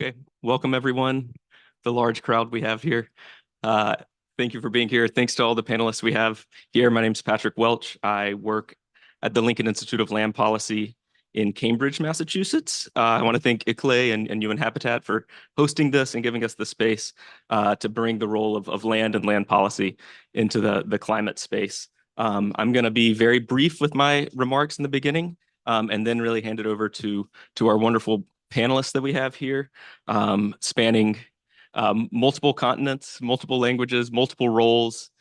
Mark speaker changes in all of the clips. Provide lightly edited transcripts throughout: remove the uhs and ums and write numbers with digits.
Speaker 1: Okay, welcome everyone, the large crowd we have here. Uh, Thank you for being here. Thanks to all the panelists we have here. My name is Patrick Welch. I work at the Lincoln Institute of Land Policy in Cambridge, Massachusetts. I want to thank ICLEI and UN Habitat for hosting this and giving us the space to bring the role of land and land policy into the climate space. I'm going to be very brief with my remarks in the beginning, and then really hand it over to our wonderful panelists that we have here, spanning multiple continents, multiple languages, multiple roles,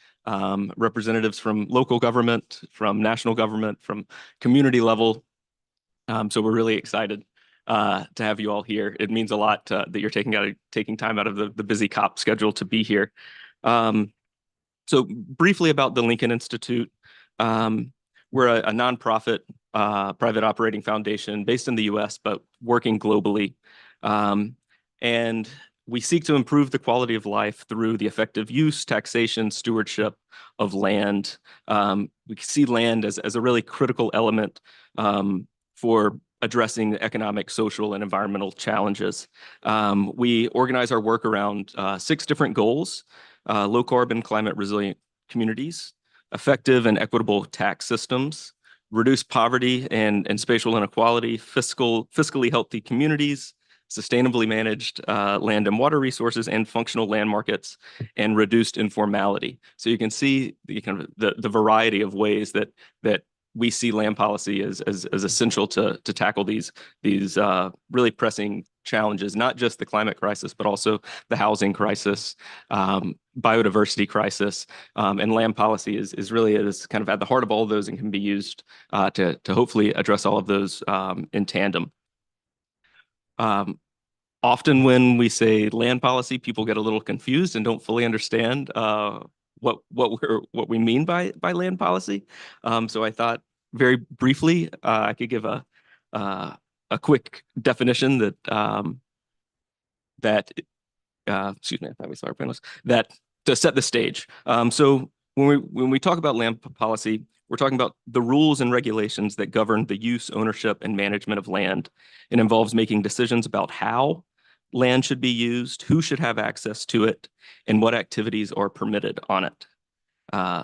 Speaker 1: representatives from local government, from national government, from community level. So we're really excited to have you all here. It means a lot that you're taking time out of the busy COP schedule to be here. So briefly about the Lincoln Institute. We're a nonprofit private operating foundation based in the US, but working globally. And we seek to improve the quality of life through the effective use, taxation, stewardship of land. We see land as a really critical element for addressing the economic, social, and environmental challenges. We organize our work around 6 different goals: low carbon, climate resilient communities, effective and equitable tax systems, reduce poverty and spatial inequality, fiscally healthy communities, sustainably managed land and water resources, and functional land markets, and reduced informality. So you can see the variety of ways that we see land policy as essential to tackle these really pressing challenges, not just the climate crisis, but also the housing crisis, biodiversity crisis, and land policy is really kind of at the heart of all of those and can be used to hopefully address all of those in tandem. Often when we say land policy, people get a little confused and don't fully understand what we mean by land policy. So I thought very briefly I could give a quick definition excuse me, I thought we saw our panelists, that to set the stage. So when we talk about land policy, we're talking about the rules and regulations that govern the use, ownership, and management of land. It involves making decisions about how land should be used, who should have access to it, and what activities are permitted on it.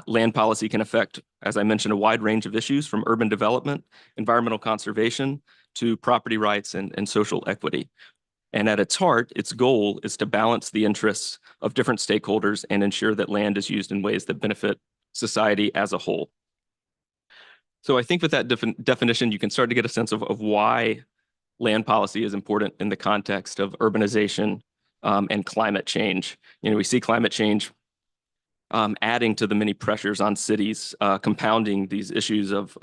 Speaker 1: Land policy can affect, as I mentioned, a wide range of issues from urban development, environmental conservation, to property rights and social equity. And at its heart, its goal is to balance the interests of different stakeholders and ensure that land is used in ways that benefit society as a whole. So I think with that definition, you can start to get a sense of why land policy is important in the context of urbanization and climate change. We see climate change adding to the many pressures on cities, compounding these issues of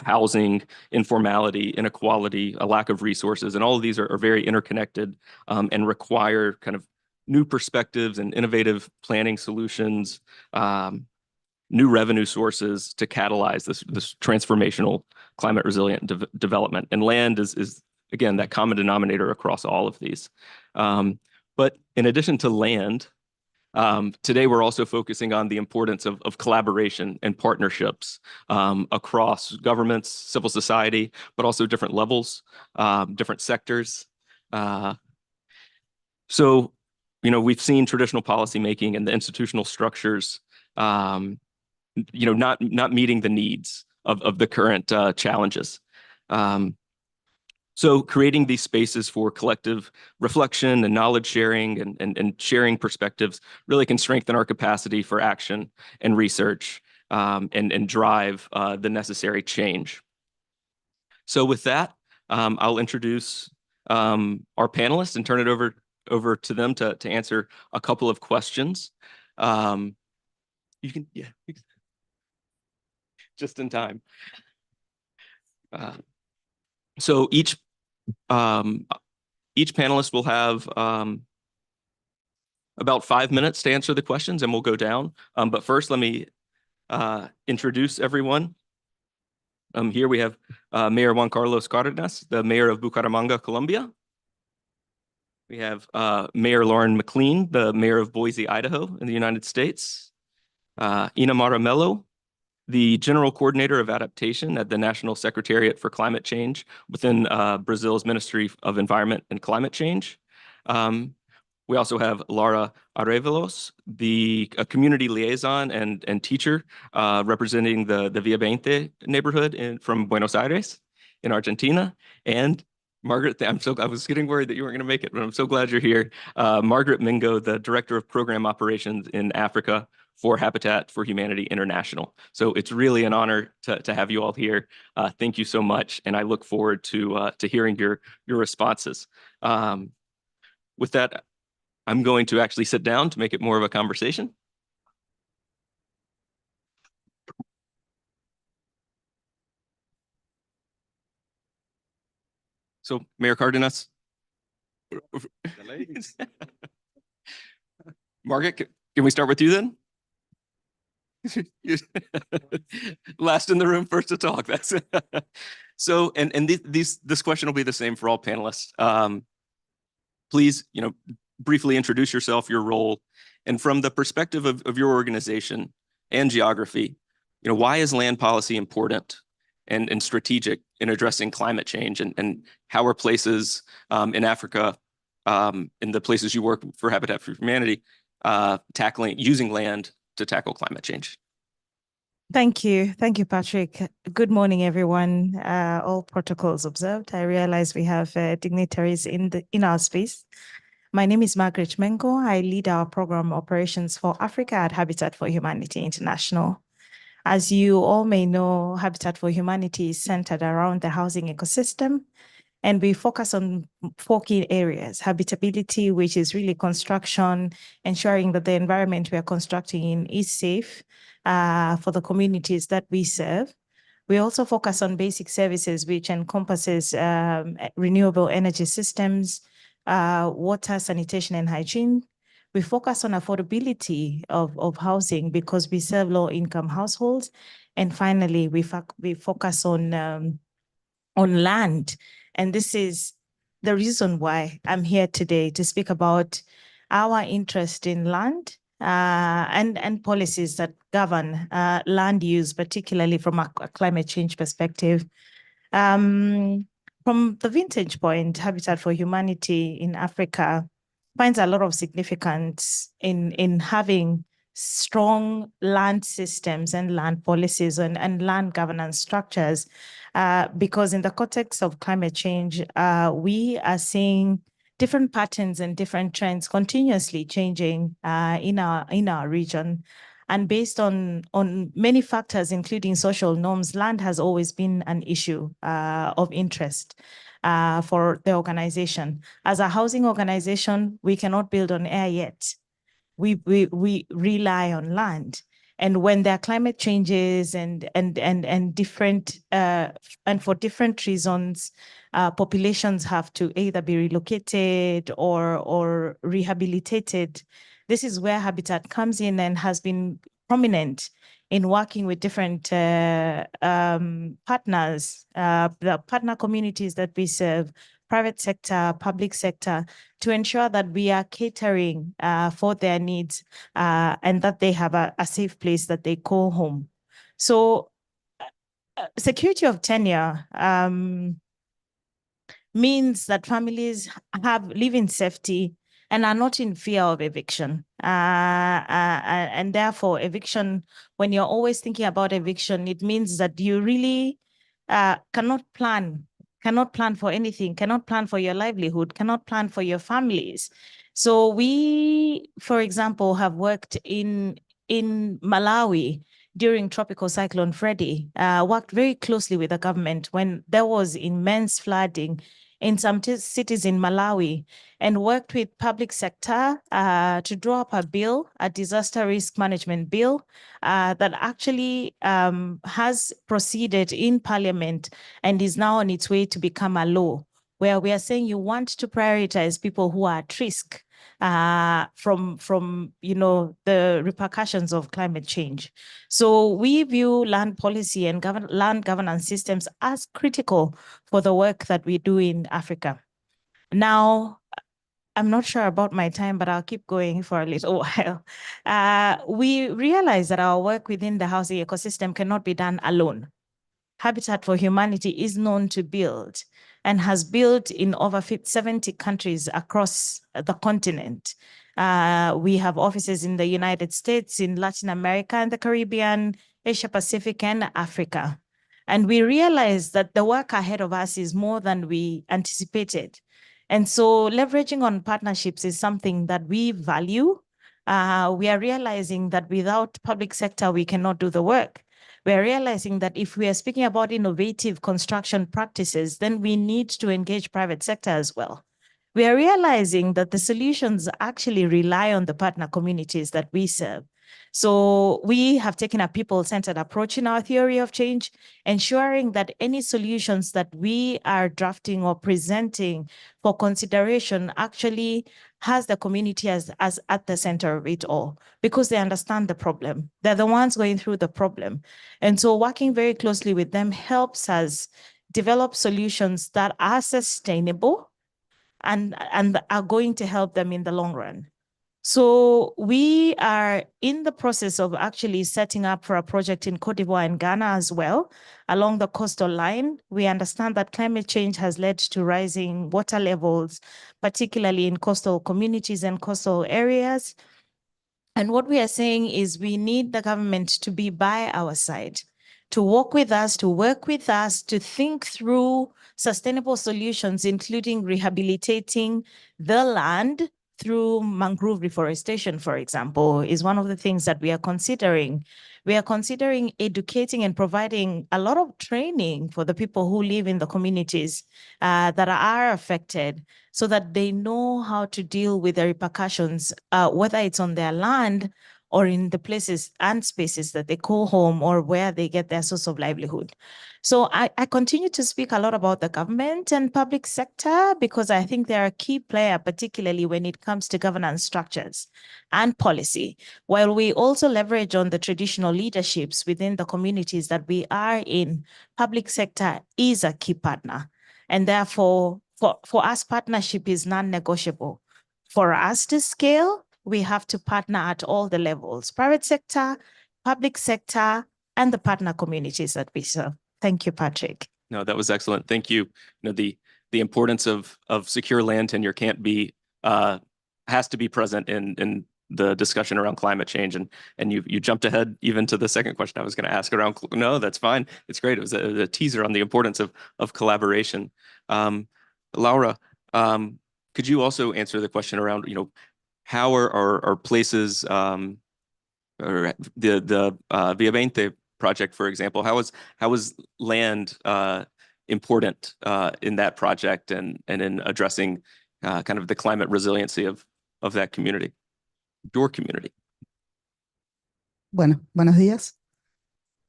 Speaker 1: housing, informality, inequality, a lack of resources, and all of these are very interconnected and require kind of new perspectives and innovative planning solutions, new revenue sources to catalyze this transformational climate resilient development. And land is again, that common denominator across all of these. But in addition to land, today we're also focusing on the importance of collaboration and partnerships across governments, civil society, but also different levels, different sectors. So, we've seen traditional policymaking and the institutional structures not meeting the needs of the current challenges. So creating these spaces for collective reflection and knowledge sharing and sharing perspectives really can strengthen our capacity for action and research and drive the necessary change. So with that, I'll introduce our panelists and turn it over to them to answer a couple of questions. Just in time. So each panelist will have about 5 minutes to answer the questions, and we'll go down. But first, let me introduce everyone. Here we have Mayor Juan Carlos Cárdenas, the mayor of Bucaramanga, Colombia. We have Mayor Lauren McLean, the mayor of Boise, Idaho, in the United States. Ina Maramello, the General Coordinator of Adaptation at the National Secretariat for Climate Change within Brazil's Ministry of Environment and Climate Change. We also have Laura Arevelos, the community liaison and teacher representing the Via Veinte neighborhood from Buenos Aires in Argentina. And Margaret, I was getting worried that you weren't going to make it, but I'm so glad you're here. Margaret Mingo, the Director of Program Operations in Africa for Habitat for Humanity International. So it's really an honor to have you all here. Thank you so much, and I look forward to hearing your responses. With that, I'm going to actually sit down to make it more of a conversation. So, Mayor Cardenas. The ladies. Margaret, can we start with you then? Last in the room, first to talk. That's so, and this question will be the same for all panelists. Please, briefly introduce yourself, your role, and from the perspective of your organization and geography, why is land policy important and strategic in addressing climate change, and how are places in Africa, in the places you work for Habitat for Humanity, using land to tackle climate change?
Speaker 2: Thank you. Thank you, Patrick. Good morning, everyone. All protocols observed. I realize we have dignitaries in our space. My name is Margaret Mengo. I lead our program operations for Africa at Habitat for Humanity International. As you all may know, Habitat for Humanity is centered around the housing ecosystem, and we focus on 4 key areas: habitability, which is really construction, ensuring that the environment we are constructing in is safe for the communities that we serve. We also focus on basic services, which encompasses renewable energy systems, water, sanitation, and hygiene. We focus on affordability of housing because we serve low-income households. And finally, we focus on land. And this is the reason why I'm here today to speak about our interest in land and policies that govern land use, particularly from a climate change perspective. From the vantage point, Habitat for Humanity in Africa finds a lot of significance in having strong land systems and land policies and land governance structures, because in the context of climate change, we are seeing different patterns and different trends continuously changing in our region. And based on many factors, including social norms, land has always been an issue of interest for the organization. As a housing organization, we cannot build on air yet. We rely on land. And when there are climate changes and different and for different reasons, populations have to either be relocated or rehabilitated. This is where Habitat comes in and has been prominent in working with different partners, the partner communities that we serve, private sector, public sector, to ensure that we are catering for their needs and that they have a safe place that they call home. So security of tenure means that families live in safety and are not in fear of eviction. And therefore, eviction, when you're always thinking about eviction, it means that you really cannot plan for anything, cannot plan for your livelihood, cannot plan for your families. So we, for example, have worked in Malawi during Tropical Cyclone Freddy, worked very closely with the government when there was immense flooding in some cities in Malawi, and worked with public sector to draw up a bill, a disaster risk management bill that actually has proceeded in Parliament and is now on its way to become a law, where we are saying you want to prioritize people who are at risk from the repercussions of climate change. So we view land policy and land governance systems as critical for the work that we do in Africa. Now, I'm not sure about my time, but I'll keep going for a little while. We realize that our work within the housing ecosystem cannot be done alone. Habitat for Humanity is known to build and has built in over 70 countries across the continent. We have offices in the United States, in Latin America and the Caribbean, Asia Pacific, and Africa. And we realized that the work ahead of us is more than we anticipated. And so leveraging on partnerships is something that we value. We are realizing that without public sector, we cannot do the work. We are realizing that if we are speaking about innovative construction practices, then we need to engage private sector as well. We are realizing that the solutions actually rely on the partner communities that we serve. So we have taken a people-centered approach in our theory of change, ensuring that any solutions that we are drafting or presenting for consideration actually has the community as at the center of it all, because they understand the problem. They're the ones going through the problem. And so working very closely with them helps us develop solutions that are sustainable and are going to help them in the long run. So we are in the process of actually setting up for a project in Cote d'Ivoire and Ghana as well, along the coastal line. We understand that climate change has led to rising water levels, particularly in coastal communities and coastal areas. And what we are saying is we need the government to be by our side, to walk with us, to work with us, to think through sustainable solutions, including rehabilitating the land through mangrove reforestation, for example, is one of the things that we are considering. We are considering educating and providing a lot of training for the people who live in the communities that are affected, so that they know how to deal with the repercussions, whether it's on their land or in the places and spaces that they call home or where they get their source of livelihood. So I continue to speak a lot about the government and public sector because I think they're a key player, particularly when it comes to governance structures and policy, while we also leverage on the traditional leaderships within the communities that we are in. Public sector is a key partner, and therefore for us, partnership is non-negotiable. For us to scale, we have to partner at all the levels: private sector, public sector, and the partner communities that we serve. Thank you, Patrick.
Speaker 1: No, that was excellent. Thank you. The importance of secure land tenure can't be has to be present in the discussion around climate change, and you jumped ahead even to the second question I was going to ask around. No, that's fine. It's great. It was a teaser on the importance of collaboration. Laura, could you also answer the question around how are places or the Via 20 project, for example, how is land important in that project and in addressing kind of the climate resiliency of that community, your community?
Speaker 3: Bueno, buenos días.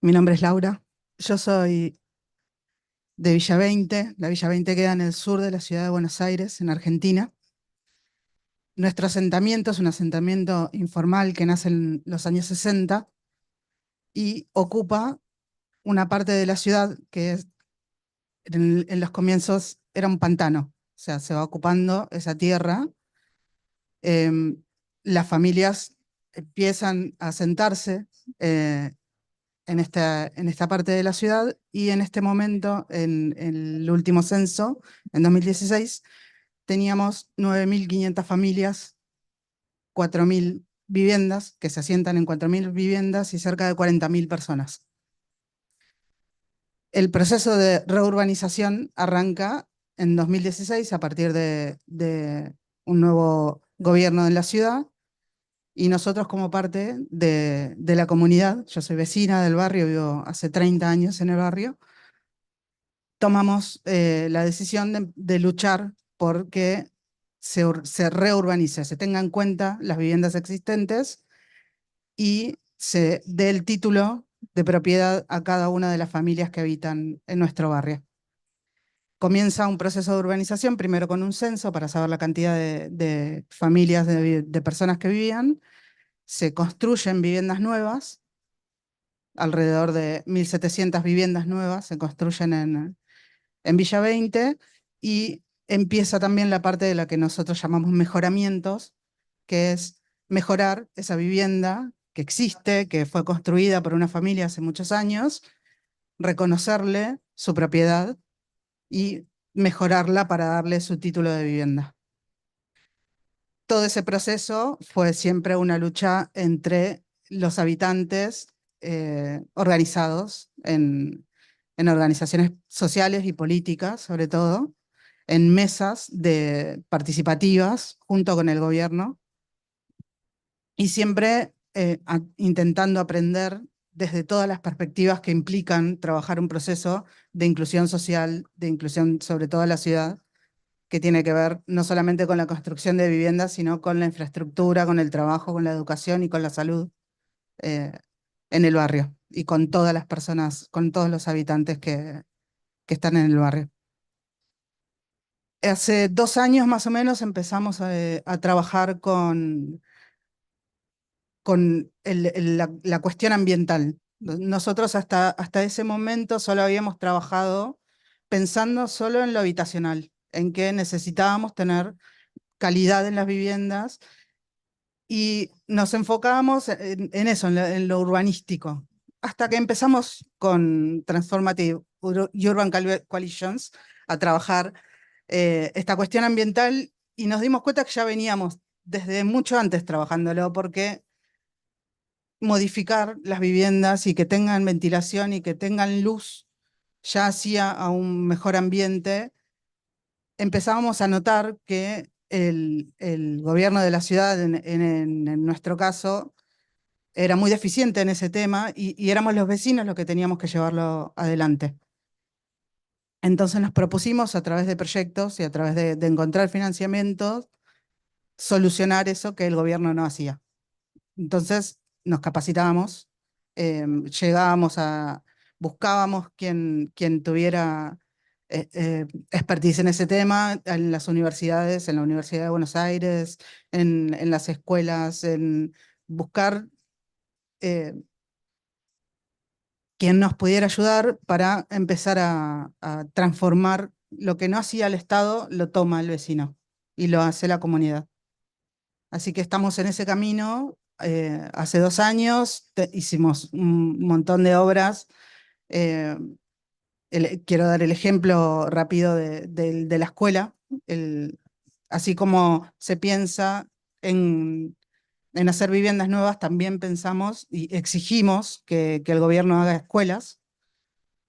Speaker 3: Mi nombre es Laura. Yo soy de Villa 20. La Villa 20 queda en el sur de la ciudad de Buenos Aires, en Argentina. Nuestro asentamiento es un asentamiento informal que nace en los años 60 y ocupa una parte de la ciudad que en los comienzos era un pantano. O sea, se va ocupando esa tierra. Las familias empiezan a asentarse en esta parte de la ciudad, y en este momento, en el último censo, en 2016, teníamos 9.500 familias, 4.000 viviendas, que se asientan en 4.000 viviendas y cerca de 40.000 personas. El proceso de reurbanización arranca en 2016 a partir de un nuevo gobierno en la ciudad, y nosotros, como parte de la comunidad, yo soy vecina del barrio, vivo hace 30 años en el barrio, tomamos la decisión de luchar porque se reurbanice, se tengan en cuenta las viviendas existentes y se dé el título de propiedad a cada una de las familias que habitan en nuestro barrio. Comienza un proceso de urbanización, primero con un censo para saber la cantidad de familias, de personas que vivían. Se construyen viviendas nuevas, alrededor de 1.700 viviendas nuevas se construyen en Villa 20, y empieza también la parte de la que nosotros llamamos mejoramientos, que es mejorar esa vivienda que existe, que fue construida por una familia hace muchos años, reconocerle su propiedad y mejorarla para darle su título de vivienda. Todo ese proceso fue siempre una lucha entre los habitantes organizados en organizaciones sociales y políticas, sobre todo, en mesas participativas junto con el gobierno, y siempre intentando aprender desde todas las perspectivas que implican trabajar un proceso de inclusión social, de inclusión sobre todo en la ciudad, que tiene que ver no solamente con la construcción de viviendas, sino con la infraestructura, con el trabajo, con la educación y con la salud eh, en el barrio y con todas las personas, con todos los habitantes que están en el barrio. Hace 2 años más o menos empezamos a trabajar con la cuestión ambiental. Nosotros hasta ese momento solo habíamos trabajado pensando solo en lo habitacional, en que necesitábamos tener calidad en las viviendas y nos enfocábamos en eso, en lo urbanístico, hasta que empezamos con Transformative Urban Coalitions a trabajar esta cuestión ambiental y nos dimos cuenta que ya veníamos desde mucho antes trabajándolo, porque modificar las viviendas y que tengan ventilación y que tengan luz ya hacía a un mejor ambiente. Empezábamos a notar que el gobierno de la ciudad, en nuestro caso, era muy deficiente en ese tema y éramos los vecinos los que teníamos que llevarlo adelante. Entonces nos propusimos a través de proyectos y a través de encontrar financiamientos, solucionar eso que el gobierno no hacía. Entonces nos capacitábamos, buscábamos quien tuviera expertise en ese tema, en las universidades, en la Universidad de Buenos Aires, en las escuelas, en buscar quien nos pudiera ayudar para empezar a transformar lo que no hacía el Estado, lo toma el vecino y lo hace la comunidad. Así que estamos en ese camino. Hace 2 años hicimos un montón de obras. eh, Quiero dar el ejemplo rápido de la escuela. Así como se piensa en hacer viviendas nuevas, también pensamos y exigimos que el gobierno haga escuelas.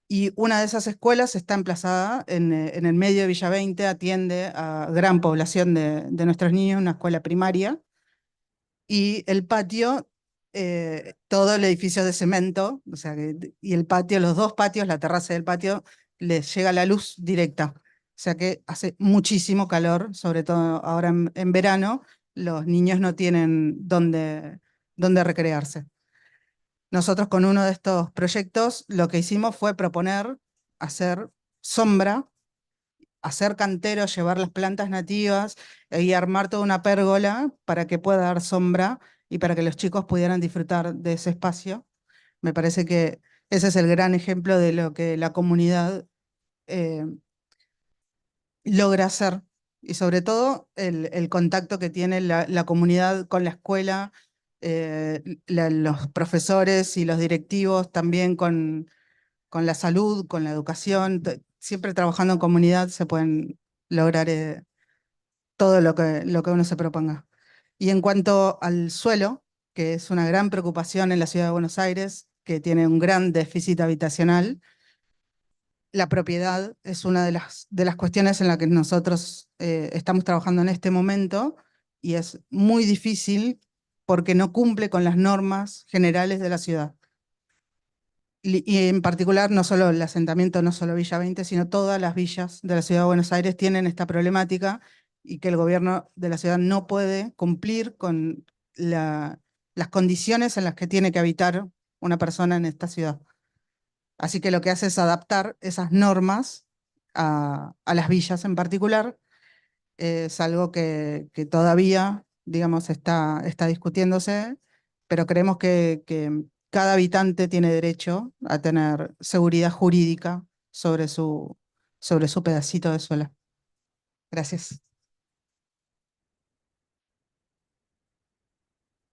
Speaker 3: Y una de esas escuelas está emplazada en el medio de Villa 20, atiende a gran población de nuestros niños, una escuela primaria. Y el patio, todo el edificio de cemento, o sea, y el patio, los dos patios, la terraza del patio, les llega la luz directa. O sea que hace muchísimo calor, sobre todo ahora en verano, los niños no tienen dónde recrearse. Nosotros con uno de estos proyectos lo que hicimos fue proponer hacer sombra, hacer canteros, llevar las plantas nativas y armar toda una pérgola para que pueda dar sombra y para que los chicos pudieran disfrutar de ese espacio. Me parece que ese es el gran ejemplo de lo que la comunidad eh, logra hacer y sobre todo el contacto que tiene la comunidad con la escuela, los profesores y los directivos también con la salud, con la educación. Siempre trabajando en comunidad se pueden lograr todo lo que uno se proponga. Y en cuanto al suelo, que es una gran preocupación en la ciudad de Buenos Aires, que tiene un gran déficit habitacional, la propiedad es una de las cuestiones en las que nosotros estamos trabajando en este momento y es muy difícil porque no cumple con las normas generales de la ciudad. Y en particular, no solo el asentamiento, no solo Villa 20, sino todas las villas de la ciudad de Buenos Aires tienen esta problemática y que el gobierno de la ciudad no puede cumplir con las condiciones en las que tiene que habitar una persona en esta ciudad. Así que lo que hace es adaptar esas normas a las villas en particular. Es algo que todavía, digamos, está discutiéndose, pero creemos que cada habitante tiene derecho a tener seguridad jurídica sobre su pedacito de suelo. Gracias.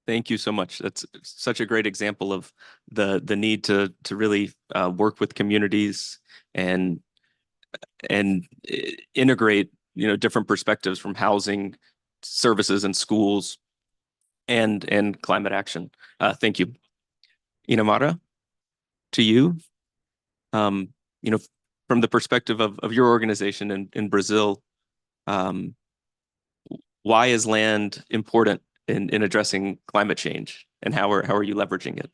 Speaker 1: Thank you so much. That's such a great example of the need to really work with communities and and integrate, different perspectives from housing, services, and schools, and climate action. Thank you. Inamara, to you. From the perspective of your organization in Brazil, why is land important in addressing climate change, and how are you leveraging it?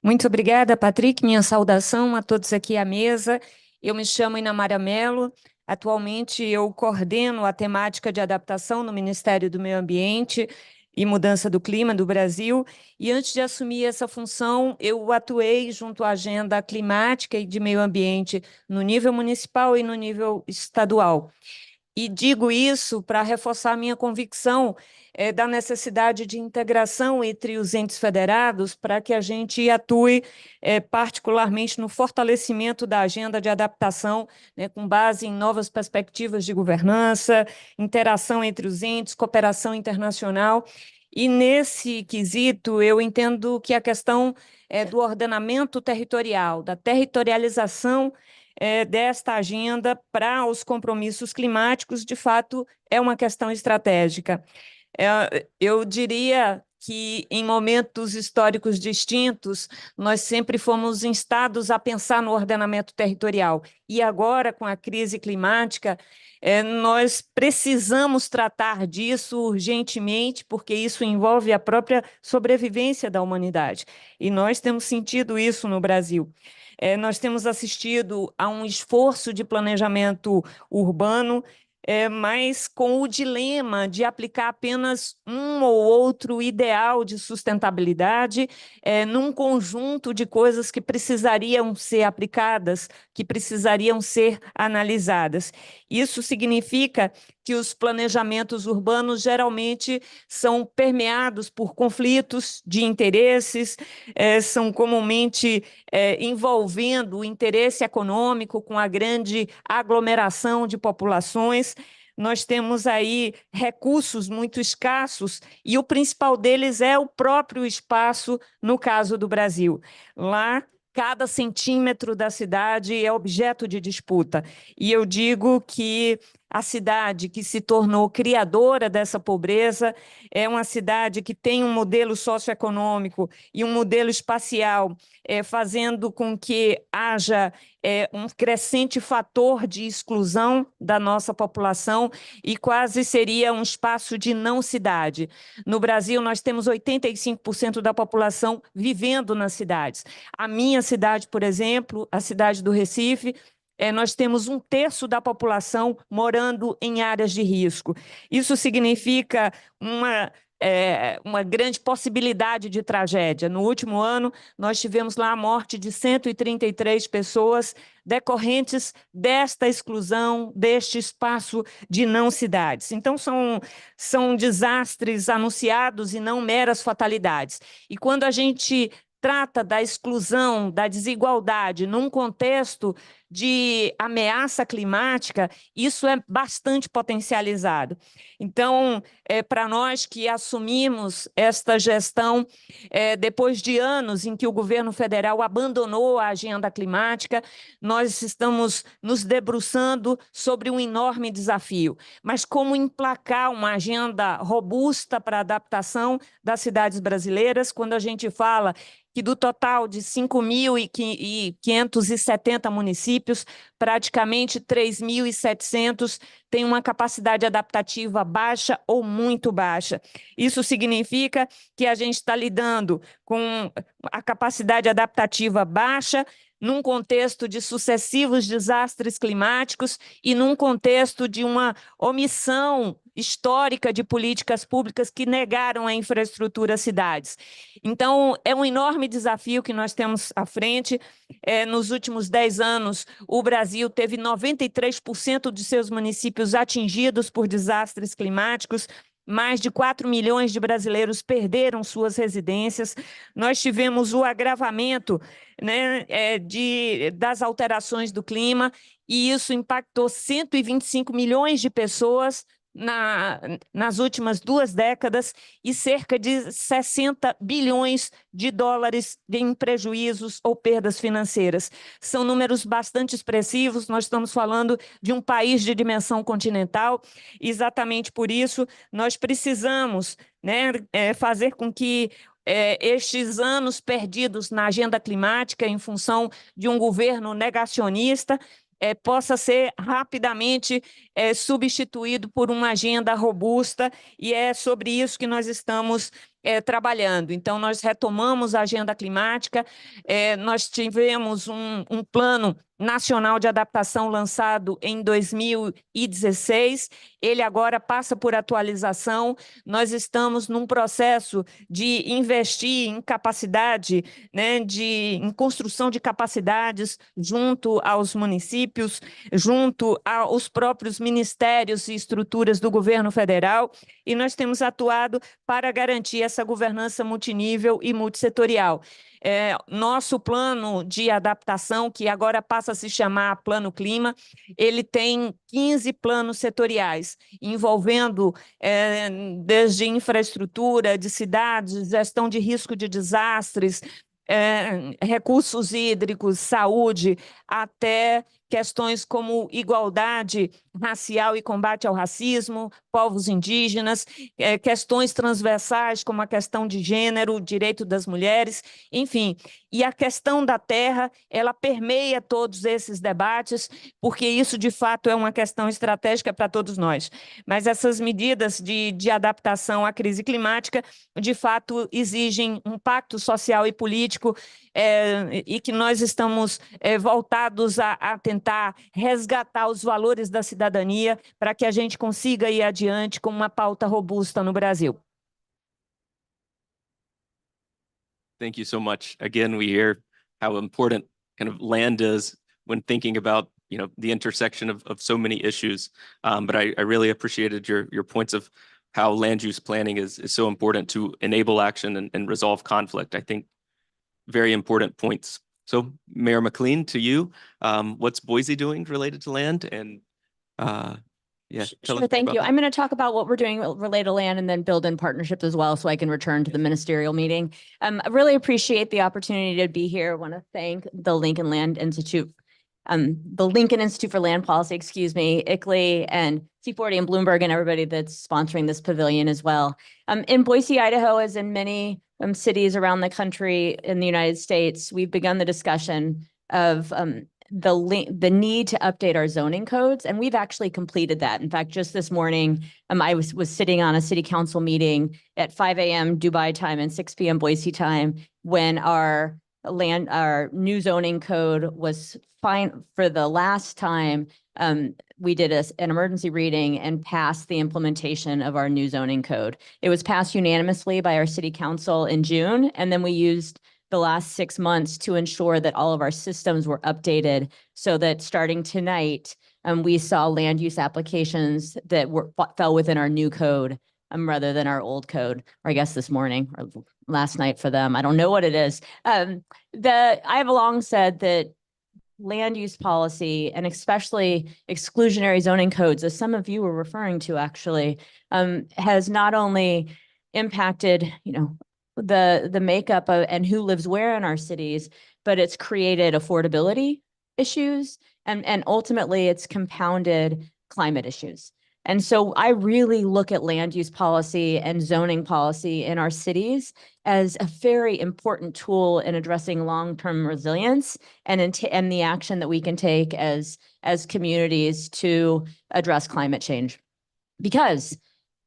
Speaker 4: Muito obrigada, Patrick. Minha saudação a todos aqui à mesa. Eu me chamo Inamara Mello. Atualmente, eu coordeno a temática de adaptação no Ministério do Meio Ambiente e Mudança do Clima do Brasil. E antes de assumir essa função, eu atuei junto à agenda climática e de meio ambiente no nível municipal e no nível estadual. E digo isso para reforçar minha convicção da necessidade de integração entre os entes federados para que a gente atue particularmente no fortalecimento da agenda de adaptação, né, com base em novas perspectivas de governança, interação entre os entes, cooperação internacional. E nesse quesito, eu entendo que a questão do ordenamento territorial, da territorialização desta agenda para os compromissos climáticos, de fato, é uma questão estratégica. Eu diria que, em momentos históricos distintos, nós sempre fomos instados a pensar no ordenamento territorial. E agora, com a crise climática, nós precisamos tratar disso urgentemente, porque isso envolve a própria sobrevivência da humanidade. E nós temos sentido isso no Brasil. Nós temos assistido a um esforço de planejamento urbano, mas com o dilema de aplicar apenas um ou outro ideal de sustentabilidade num conjunto de coisas que precisariam ser aplicadas, que precisariam ser analisadas. Isso significa que os planejamentos urbanos geralmente são permeados por conflitos de interesses, são comumente envolvendo o interesse econômico com a grande aglomeração de populações. Nós temos aí recursos muito escassos e o principal deles é o próprio espaço, no caso do Brasil. Lá, cada centímetro da cidade é objeto de disputa. E eu digo que a cidade que se tornou criadora dessa pobreza é uma cidade que tem um modelo socioeconômico e um modelo espacial, fazendo com que haja um crescente fator de exclusão da nossa população e quase seria um espaço de não cidade. No Brasil, nós temos 85% da população vivendo nas cidades. A minha cidade, por exemplo, a cidade do Recife, nós temos 1/3 da população morando em áreas de risco. Isso significa uma grande possibilidade de tragédia. No último ano, nós tivemos lá a morte de 133 pessoas decorrentes desta exclusão, deste espaço de não cidades. Então, são desastres anunciados e não meras fatalidades. E quando a gente trata da exclusão, da desigualdade, num contexto de ameaça climática, isso é bastante potencializado. Então, para nós que assumimos esta gestão, depois de anos em que o governo federal abandonou a agenda climática, nós estamos nos debruçando sobre um enorme desafio. Mas como emplacar uma agenda robusta para a adaptação das cidades brasileiras, quando a gente fala que do total de 5.570 municípios, praticamente 3.700 têm uma capacidade adaptativa baixa ou muito baixa. Isso significa que a gente está lidando com a capacidade adaptativa baixa num contexto de sucessivos desastres climáticos e num contexto de uma omissão histórica de políticas públicas que negaram a infraestrutura às cidades. Então, é um enorme desafio que nós temos à frente. Nos últimos 10 anos, o Brasil teve 93% de seus municípios atingidos por desastres climáticos. Mais de 4 milhões de brasileiros perderam suas residências. Nós tivemos o agravamento, né, das alterações do clima, e isso impactou 125 milhões de pessoas nas últimas 2 décadas e cerca de 60 bilhões de dólares em prejuízos ou perdas financeiras. São números bastante expressivos, nós estamos falando de um país de dimensão continental, e exatamente por isso nós precisamos, né, fazer com que estes anos perdidos na agenda climática em função de um governo negacionista possa ser rapidamente substituído por uma agenda robusta, e é sobre isso que nós estamos trabalhando. Então, nós retomamos a agenda climática, nós tivemos um plano nacional de adaptação lançado em 2016, ele agora passa por atualização, nós estamos num processo de investir em capacidade, né, em construção de capacidades junto aos municípios, junto aos próprios ministérios e estruturas do governo federal, e nós temos atuado para garantir essa governança multinível e multissetorial. Nosso plano de adaptação, que agora passa a se chamar Plano Clima, ele tem 15 planos setoriais, envolvendo desde infraestrutura de cidades, gestão de risco de desastres, recursos hídricos, saúde, até questões como igualdade racial e combate ao racismo, povos indígenas, questões transversais como a questão de gênero, direito das mulheres, enfim. E a questão da terra, ela permeia todos esses debates, porque isso, de fato, é uma questão estratégica para todos nós. Mas essas medidas de adaptação à crise climática, de fato, exigem um pacto social e político, e que nós estamos voltados a tentar resgatar os valores da cidadania para que a gente consiga ir adiante com uma pauta robusta no Brasil.
Speaker 1: Thank you so much. Again, we hear how important kind of land is when thinking about, you know, the intersection of so many issues. But I really appreciated your points of how land use planning is so important to enable action and resolve conflict. I think very important points. So Mayor McLean, to you, what's Boise doing related to land? And yeah,
Speaker 5: Sure, thank you. I'm going to talk about what we're doing related to land and then build in partnerships as well, so I can return to the ministerial meeting. I really appreciate the opportunity to be here. I want to thank the Lincoln Institute for Land Policy, excuse me, ICLEI and C40 and Bloomberg and everybody that's sponsoring this pavilion as well. In Boise, Idaho, as in many cities around the country in the United States, we've begun the discussion of the need to update our zoning codes, and we've actually completed that. In fact, just this morning, I was sitting on a city council meeting at 5 a.m. Dubai time and 6 p.m. Boise time when our new zoning code was fine for the last time. We did an emergency reading and passed the implementation of our new zoning code. It was passed unanimously by our city council in June, and then we used the last 6 months to ensure that all of our systems were updated so that starting tonight, we saw land use applications that fell within our new code rather than our old code, or I guess this morning or last night for them. I don't know what it is. I have long said that land use policy, and especially exclusionary zoning codes, as some of you were referring to actually, has not only impacted, the makeup of and who lives where in our cities, but it's created affordability issues, and ultimately it's compounded climate issues. And so I really look at land use policy and zoning policy in our cities as a very important tool in addressing long-term resilience and the action that we can take as communities to address climate change. Because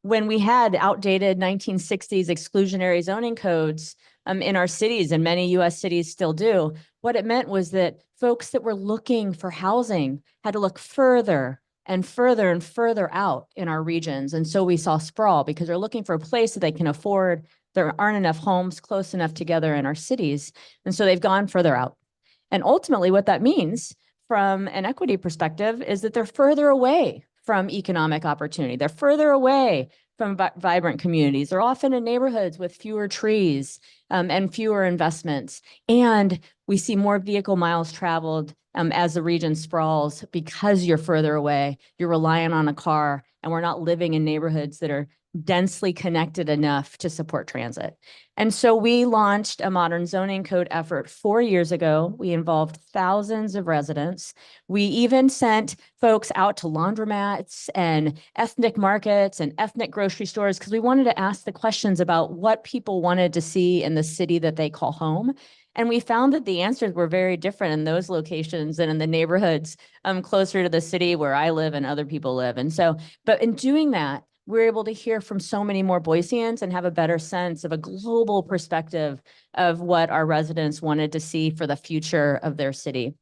Speaker 5: when we had outdated 1960s exclusionary zoning codes in our cities, and many US cities still do, what it meant was that folks that were looking for housing had to look further and further and further out in our regions. And so we saw sprawl because they're looking for a place that they can afford. There aren't enough homes close enough together in our cities. And so they've gone further out. And ultimately what that means from an equity perspective is that they're further away from economic opportunity. They're further away from vibrant communities. They're often in neighborhoods with fewer trees and fewer investments. And we see more vehicle miles traveled as the region sprawls, because you're further away, you're relying on a car, and we're not living in neighborhoods that are densely connected enough to support transit. And so we launched a modern zoning code effort 4 years ago. We involved thousands of residents. We even sent folks out to laundromats and ethnic markets and ethnic grocery stores because we wanted to ask the questions about what people wanted to see in the city that they call home. And we found that the answers were very different in those locations than in the neighborhoods closer to the city where I live and other people live. And so, but in doing that, we're able to hear from so many more Boiseans and have a better sense of a global perspective of what our residents wanted to see for the future of their city.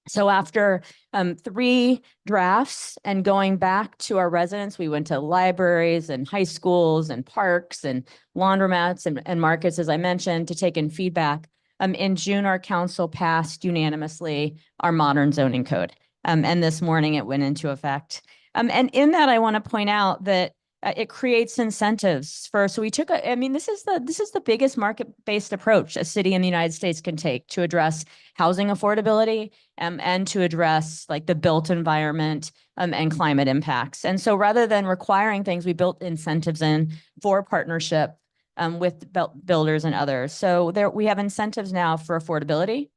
Speaker 5: So after 3 drafts and going back to our residents, we went to libraries and high schools and parks and laundromats and markets, as I mentioned, to take in feedback. In June, our council passed unanimously our modern zoning code. And this morning it went into effect. And in that, I want to point out that it creates incentives for, so we took, this is the biggest market-based approach a city in the United States can take to address housing affordability and to address like the built environment and climate impacts. And so rather than requiring things, we built incentives in for partnership with builders and others. So there we have incentives now for affordability,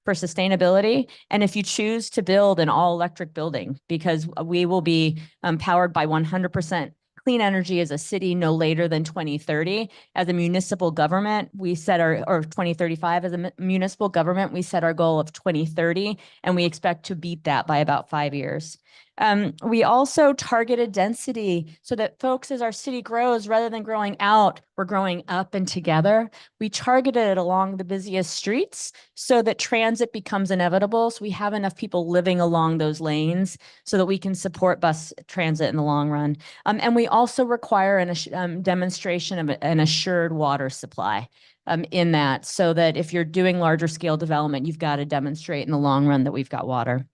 Speaker 5: for sustainability, and if you choose to build an all-electric building, because we will be powered by 100% clean energy as a city no later than 2030. As a municipal government, we set or 2035 as a municipal government, we set our goal of 2030, and we expect to beat that by about 5 years. We also targeted density so that folks, as our city grows, rather than growing out, we're growing up and together. We targeted it along the busiest streets so that transit becomes inevitable. So we have enough people living along those lanes so that we can support bus transit in the long run. And we also require a demonstration of an assured water supply in that, so that if you're doing larger scale development, you've got to demonstrate in the long run that we've got water.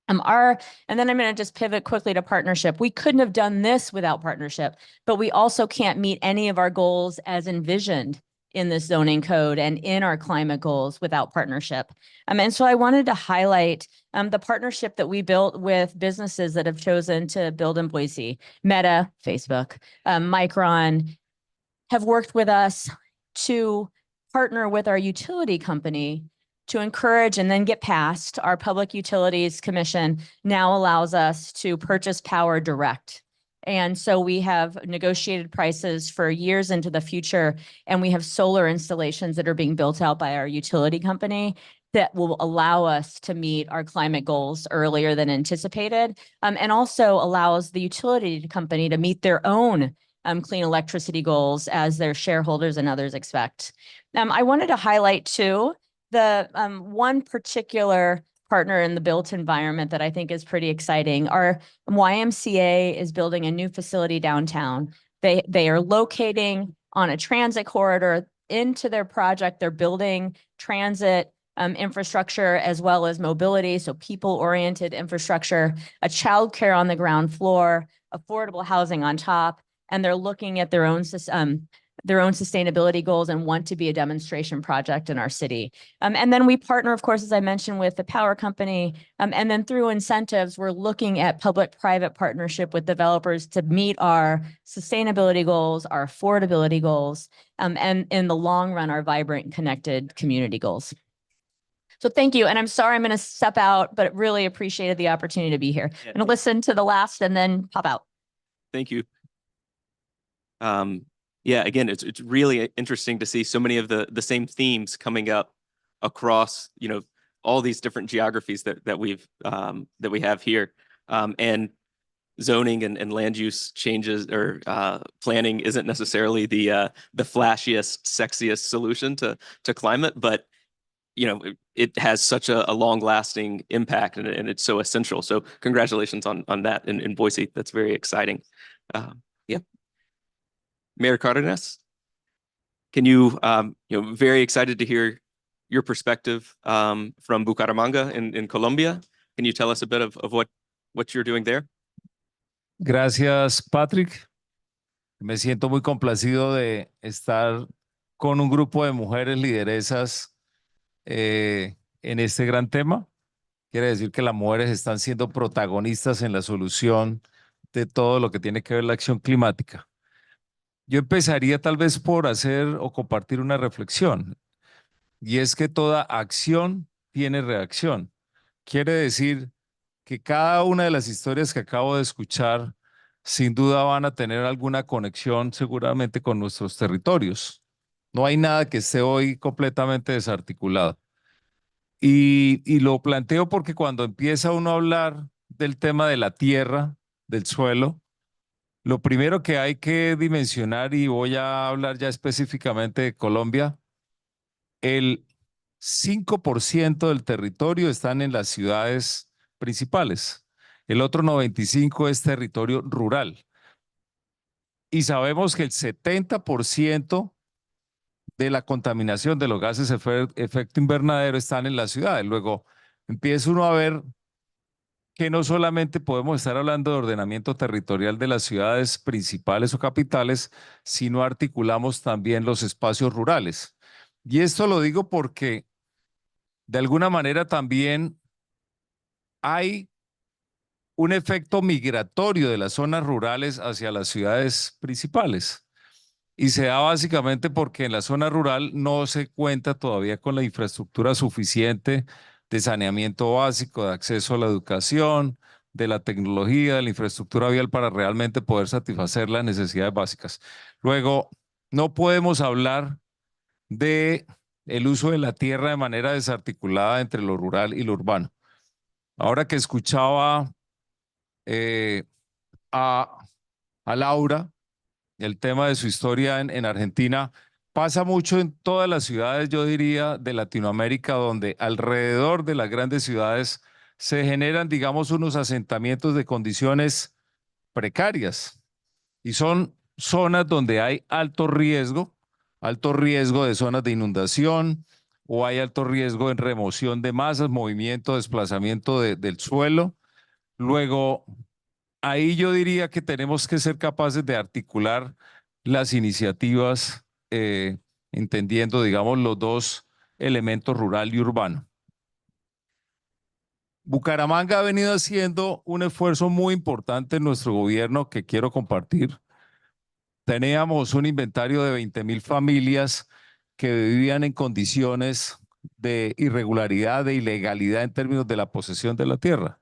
Speaker 5: And then I'm going to just pivot quickly to partnership. We couldn't have done this without partnership, but we also can't meet any of our goals as envisioned in this zoning code and in our climate goals without partnership. And so I wanted to highlight the partnership that we built with businesses that have chosen to build in Boise. Meta, Facebook, Micron have worked with us to partner with our utility company to encourage and then get past. Our Public Utilities Commission now allows us to purchase power direct. And so we have negotiated prices for years into the future, and we have solar installations that are being built out by our utility company that will allow us to meet our climate goals earlier than anticipated, and also allows the utility company to meet their own clean electricity goals as their shareholders and others expect. I wanted to highlight too, the one particular partner in the built environment that I think is pretty exciting. Our YMCA is building a new facility downtown. They are locating on a transit corridor into their project. They're building transit infrastructure as well as mobility, so people-oriented infrastructure, a childcare on the ground floor, affordable housing on top, and they're looking at their own sustainability goals and want to be a demonstration project in our city. And then we partner, of course, as I mentioned, with the power company. And then through incentives, we're looking at public-private partnership with developers to meet our sustainability goals, our affordability goals, and in the long run, our vibrant and connected community goals. So thank you. And I'm sorry I'm going to step out, but really appreciated the opportunity to be here. I'm going to listen to the last and then pop out.
Speaker 1: Thank you. Yeah, again, it's really interesting to see so many of the same themes coming up across, all these different geographies that we have here. And zoning and land use changes or planning isn't necessarily the flashiest, sexiest solution to climate, but it has such a long-lasting impact, and it's so essential. So congratulations on that in Boise. That's very exciting. Yeah. Mayor Cardenas, can you, very excited to hear your perspective from Bucaramanga in Colombia. Can you tell us a bit of what you're doing there?
Speaker 6: Gracias, Patrick. Me siento muy complacido de estar con un grupo de mujeres lideresas en este gran tema, quiere decir que las mujeres están siendo protagonistas en la solución de todo lo que tiene que ver la acción climática. Yo empezaría tal vez por hacer o compartir una reflexión, y es que toda acción tiene reacción. Quiere decir que cada una de las historias que acabo de escuchar sin duda van a tener alguna conexión seguramente con nuestros territorios. No hay nada que esté hoy completamente desarticulado. Y lo planteo porque cuando empieza uno a hablar del tema de la tierra, del suelo, lo primero que hay que dimensionar, y voy a hablar ya específicamente de Colombia, el 5% del territorio están en las ciudades principales. El otro 95% es territorio rural. Y sabemos que el 70% de la contaminación de los gases de efecto invernadero están en las ciudades. Luego empieza uno a ver que no solamente podemos estar hablando de ordenamiento territorial de las ciudades principales o capitales, sino articulamos también los espacios rurales. Y esto lo digo porque de alguna manera también hay un efecto migratorio de las zonas rurales hacia las ciudades principales. Y se da básicamente porque en la zona rural no se cuenta todavía con la infraestructura suficiente de saneamiento básico, de acceso a la educación, de la tecnología, de la infraestructura vial para realmente poder satisfacer las necesidades básicas. Luego, no podemos hablar de el uso de la tierra de manera desarticulada entre lo rural y lo urbano. Ahora que escuchaba eh, a, a Laura, el tema de su historia en Argentina, pasa mucho en todas las ciudades, yo diría, de Latinoamérica, donde alrededor de las grandes ciudades se generan, digamos, unos asentamientos de condiciones precarias y son zonas donde hay alto riesgo de zonas de inundación o hay alto riesgo en remoción de masas, movimiento, desplazamiento del suelo. Luego, ahí yo diría que tenemos que ser capaces de articular las iniciativas, entendiendo, digamos, los dos elementos rural y urbano. Bucaramanga ha venido haciendo un esfuerzo muy importante en nuestro gobierno que quiero compartir. Teníamos un inventario de 20.000 familias que vivían en condiciones de irregularidad, de ilegalidad en términos de la posesión de la tierra.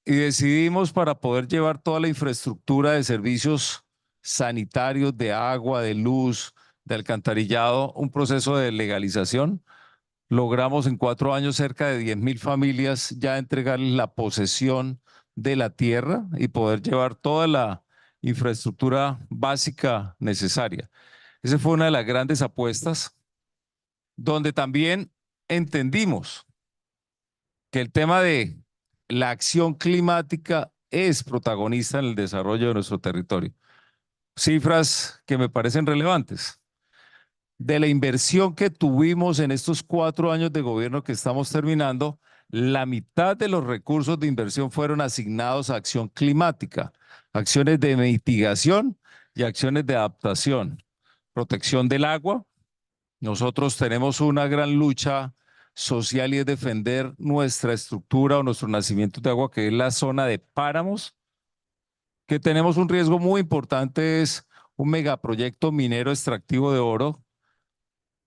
Speaker 6: Y decidimos, para poder llevar toda la infraestructura de servicios sanitarios, de agua, de luz, de alcantarillado, un proceso de legalización. Logramos en 4 años cerca de 10.000 familias ya entregarles la posesión de la tierra y poder llevar toda la infraestructura básica necesaria. Esa fue una de las grandes apuestas, donde también entendimos que el tema de la acción climática es protagonista en el desarrollo de nuestro territorio. Cifras que me parecen relevantes. De la inversión que tuvimos en estos 4 años de gobierno que estamos terminando, la mitad de los recursos de inversión fueron asignados a acción climática, acciones de mitigación y acciones de adaptación, protección del agua. Nosotros tenemos una gran lucha social y es defender nuestra estructura o nuestro nacimiento de agua, que es la zona de páramos, que tenemos un riesgo muy importante, es un megaproyecto minero extractivo de oro,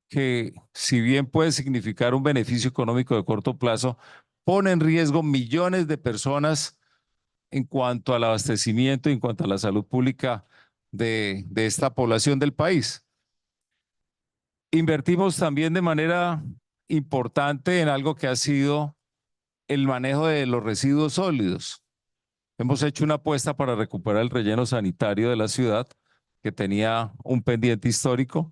Speaker 6: que si bien puede significar un beneficio económico de corto plazo, pone en riesgo millones de personas en cuanto al abastecimiento y en cuanto a la salud pública de esta población del país. Invertimos también de manera importante en algo que ha sido el manejo de los residuos sólidos. Hemos hecho una apuesta para recuperar el relleno sanitario de la ciudad, que tenía un pendiente histórico,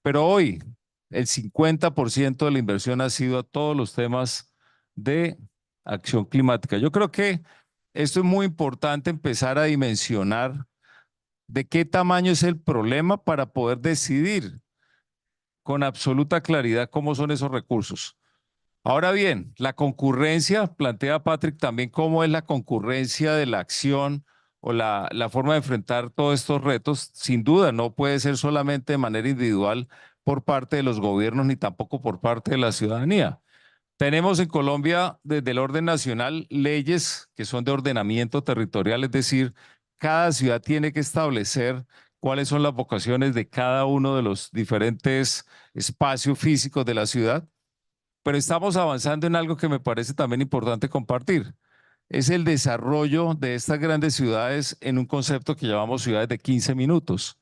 Speaker 6: pero hoy el 50% de la inversión ha sido a todos los temas de acción climática. Yo creo que esto es muy importante, empezar a dimensionar de qué tamaño es el problema para poder decidir con absoluta claridad cómo son esos recursos. Ahora bien, la concurrencia, plantea Patrick también cómo es la concurrencia de la acción o la forma de enfrentar todos estos retos. Sin duda, no puede ser solamente de manera individual por parte de los gobiernos ni tampoco por parte de la ciudadanía. Tenemos en Colombia, desde el orden nacional, leyes que son de ordenamiento territorial, es decir, cada ciudad tiene que establecer cuáles son las vocaciones de cada uno de los diferentes espacios físicos de la ciudad, pero estamos avanzando en algo que me parece también importante compartir. Es el desarrollo de estas grandes ciudades en un concepto que llamamos ciudades de 15 minutos.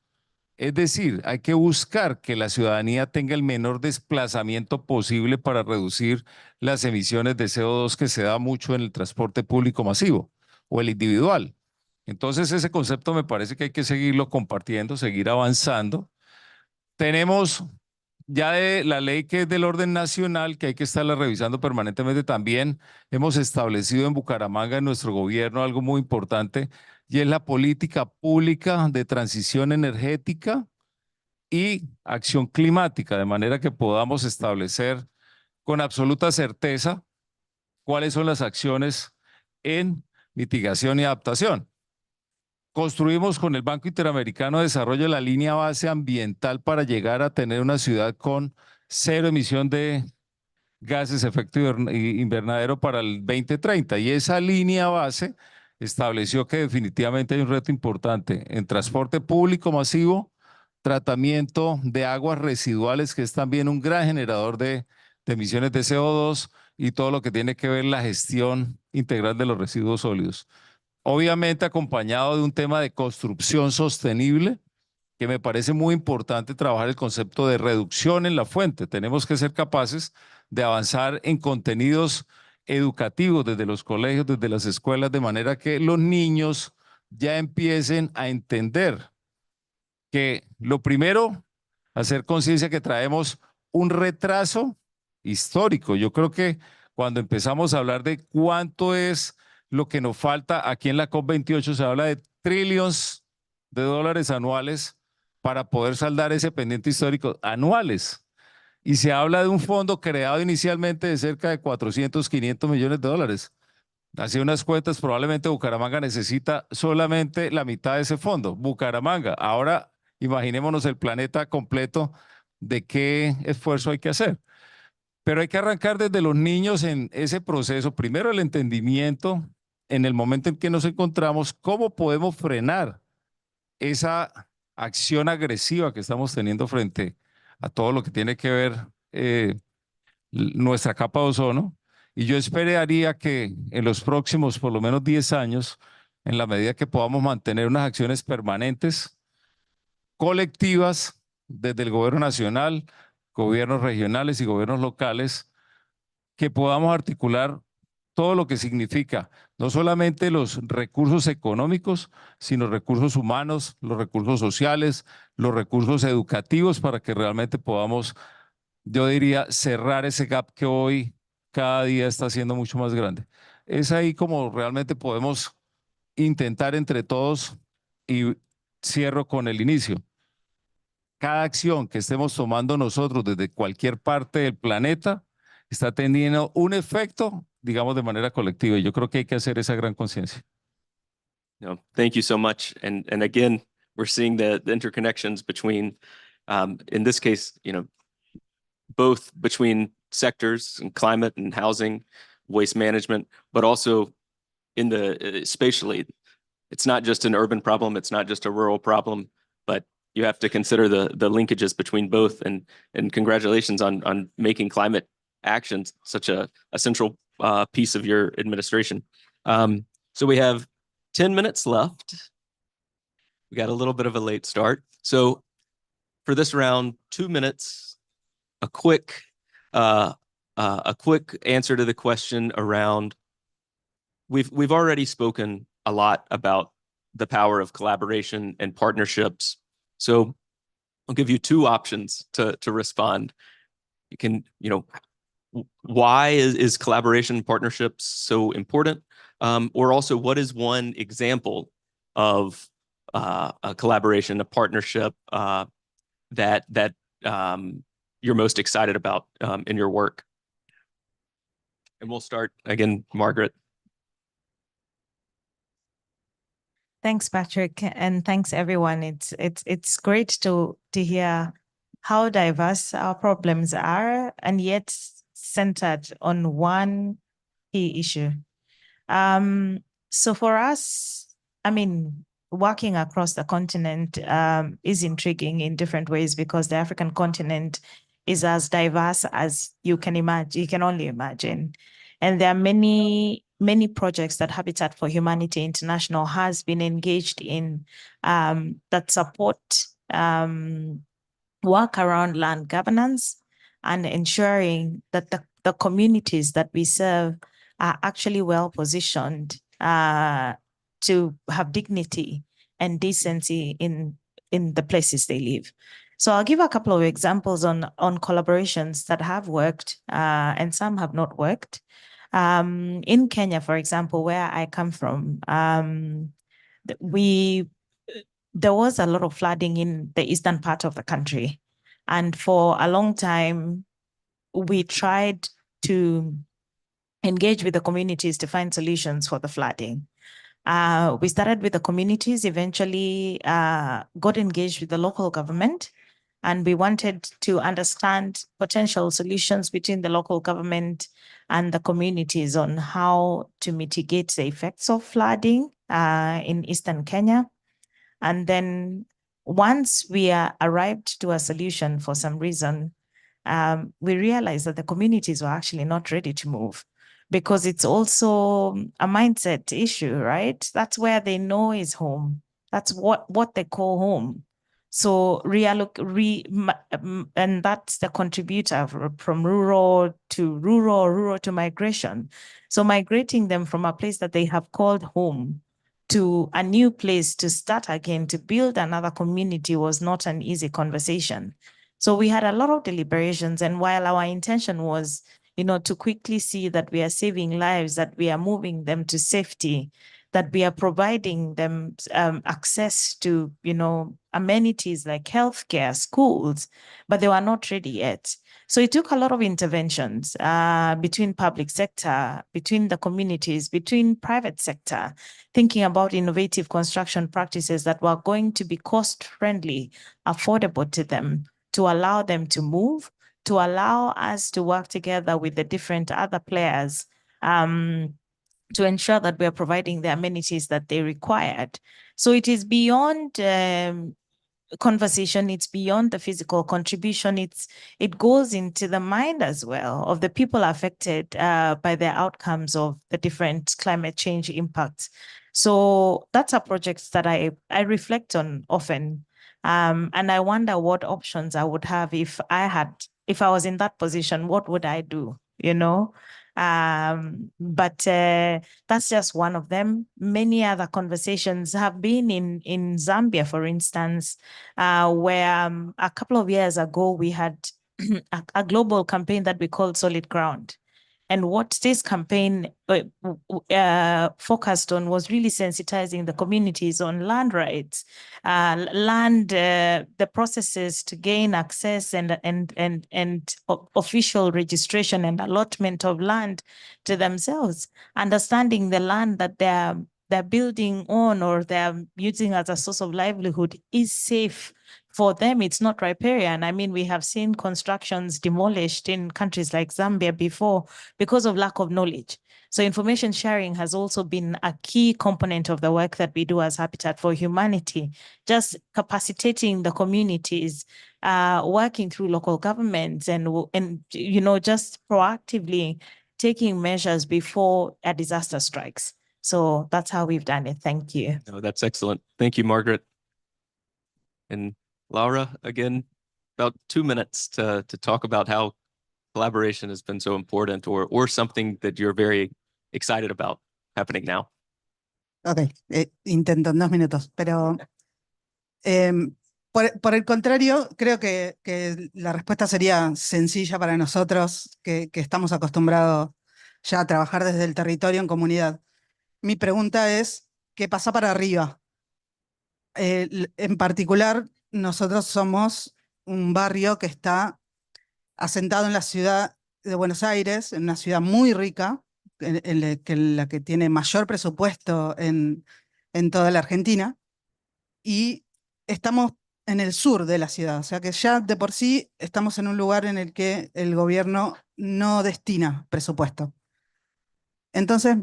Speaker 6: Es decir, hay que buscar que la ciudadanía tenga el menor desplazamiento posible para reducir las emisiones de CO2 que se da mucho en el transporte público masivo o el individual. Entonces, ese concepto me parece que hay que seguirlo compartiendo, seguir avanzando. Tenemos ya de la ley que es del orden nacional, que hay que estarla revisando permanentemente también. Hemos establecido en Bucaramanga, en nuestro gobierno, algo muy importante, y es la política pública de transición energética y acción climática, de manera que podamos establecer con absoluta certeza cuáles son las acciones en mitigación y adaptación. Construimos con el Banco Interamericano de Desarrollo la línea base ambiental para llegar a tener una ciudad con cero emisión de gases de efecto invernadero para el 2030. Y esa línea base estableció que definitivamente hay un reto importante en transporte público masivo, tratamiento de aguas residuales, que es también un gran generador de emisiones de CO2, y todo lo que tiene que ver la gestión integral de los residuos sólidos. Obviamente acompañado de un tema de construcción sostenible, que me parece muy importante trabajar el concepto de reducción en la fuente. Tenemos que ser capaces de avanzar en contenidos educativos desde los colegios, desde las escuelas, de manera que los niños ya empiecen a entender que lo primero, hacer conciencia que traemos un retraso histórico. Yo creo que cuando empezamos a hablar de cuánto es lo que nos falta, aquí en la COP28 se habla de trillones de dólares anuales para poder saldar ese pendiente histórico anuales. Y se habla de un fondo creado inicialmente de cerca de 400, 500 millones de dólares. Hace unas cuentas, probablemente Bucaramanga necesita solamente la mitad de ese fondo. Bucaramanga. Ahora imaginémonos el planeta completo de qué esfuerzo hay que hacer. Pero hay que arrancar desde los niños en ese proceso. Primero el entendimiento en el momento en que nos encontramos, cómo podemos frenar esa acción agresiva que estamos teniendo frente a todo lo que tiene que ver nuestra capa de ozono. Y yo esperaría que en los próximos por lo menos 10 años, en la medida que podamos mantener unas acciones permanentes, colectivas, desde el gobierno nacional, gobiernos regionales y gobiernos locales, que podamos articular todo lo que significa no solamente los recursos económicos, sino recursos humanos, los recursos sociales, los recursos educativos, para que realmente podamos, yo diría, cerrar ese gap que hoy cada día está siendo mucho más grande. Es ahí como realmente podemos intentar entre todos, y cierro con el inicio. Cada acción que estemos tomando nosotros desde cualquier parte del planeta está teniendo un efecto, digamos, de manera colectiva. Y yo creo que hay que hacer esa gran conciencia.
Speaker 1: No, thank you so much. And again, we're seeing the interconnections between, in this case, both between sectors and climate and housing, waste management, but also in the spatially. It's not just an urban problem. It's not just a rural problem, but you have to consider the linkages between both. And congratulations on making climate action such a central piece of your administration. So we have 10 minutes left. We got a little bit of a late start. So for this round, 2 minutes, a quick answer to the question around, we've already spoken a lot about the power of collaboration and partnerships. So I'll give you 2 options to respond. You can, why is collaboration and partnerships so important? Or also, what is one example of a collaboration, a partnership that you're most excited about in your work? And we'll start again, Margaret.
Speaker 2: Thanks, Patrick, and thanks everyone. It's great to hear how diverse our problems are, and yet centered on one key issue. So for us, I mean, working across the continent is intriguing in different ways because the African continent is as diverse as you can imagine, you can only imagine. And there are many projects that Habitat for Humanity International has been engaged in that support work around land governance and ensuring that the communities that we serve are actually well positioned to have dignity and decency in the places they live. So I'll give a couple of examples on collaborations that have worked and some have not worked. In Kenya, for example, where I come from, there was a lot of flooding in the eastern part of the country. And for a long time, we tried to engage with the communities to find solutions for the flooding. We started with the communities, eventually got engaged with the local government, and we wanted to understand potential solutions between the local government and the communities on how to mitigate the effects of flooding in eastern Kenya. And then once we arrived to a solution for some reason, we realized that the communities were actually not ready to move because it's also a mindset issue, right? That's where they know is home. That's what they call home. So and that's the contributor from rural to migration. So migrating them from a place that they have called home to a new place to start again, to build another community was not an easy conversation. So we had a lot of deliberations, and while our intention was, to quickly see that we are saving lives, that we are moving them to safety, that we are providing them access to, amenities like healthcare, schools, but they were not ready yet. So it took a lot of interventions between public sector, between the communities, between private sector, thinking about innovative construction practices that were going to be cost-friendly, affordable to them, to allow them to move, to allow us to work together with the different other players to ensure that we are providing the amenities that they required. So it is beyond conversation, it's beyond the physical contribution, it goes into the mind as well of the people affected by the outcomes of the different climate change impacts. So that's a project that I reflect on often. And I wonder what options I would have if I was in that position, what would I do, But that's just one of them. Many other conversations have been in Zambia, for instance, where a couple of years ago, we had a global campaign that we called Solid Ground. And what this campaign focused on was really sensitizing the communities on land rights, the processes to gain access and official registration and allotment of land to themselves, understanding the land that they're building on or they're using as a source of livelihood is safe for them. It's not riparian. I mean, we have seen constructions demolished in countries like Zambia before because of lack of knowledge. So information sharing has also been a key component of the work that we do as Habitat for Humanity, just capacitating the communities, working through local governments and just proactively taking measures before a disaster strikes. So that's how we've done it. Thank you.
Speaker 1: No, that's excellent. Thank you, Margaret. And Laura, again, about 2 minutes to talk about how collaboration has been so important or something that you're very excited about happening now.
Speaker 3: Ok, intento en 2 minutos, pero por el contrario, creo que la respuesta sería sencilla para nosotros, que estamos acostumbrados ya a trabajar desde el territorio en comunidad. Mi pregunta es, ¿qué pasa para arriba? En particular, nosotros somos un barrio que está asentado en la ciudad de Buenos Aires, en una ciudad muy rica, la que tiene mayor presupuesto en toda la Argentina, y estamos en el sur de la ciudad, o sea que ya de por sí estamos en un lugar en el que el gobierno no destina presupuesto. Entonces,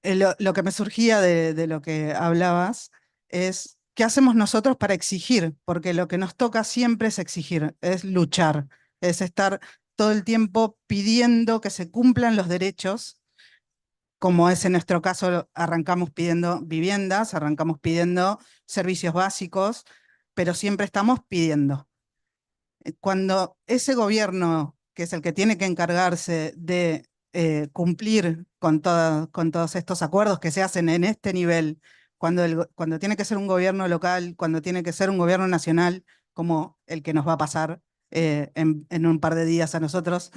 Speaker 3: lo que me surgía de lo que hablabas es, ¿qué hacemos nosotros para exigir? Porque lo que nos toca siempre es exigir, es luchar, es estar todo el tiempo pidiendo que se cumplan los derechos, como es en nuestro caso, arrancamos pidiendo viviendas, arrancamos pidiendo servicios básicos, pero siempre estamos pidiendo. Cuando ese gobierno, que es el que tiene que encargarse de cumplir con todos estos acuerdos que se hacen en este nivel, cuando tiene que ser un gobierno local, cuando tiene que ser un gobierno nacional, como el que nos va a pasar en un par de días a nosotros,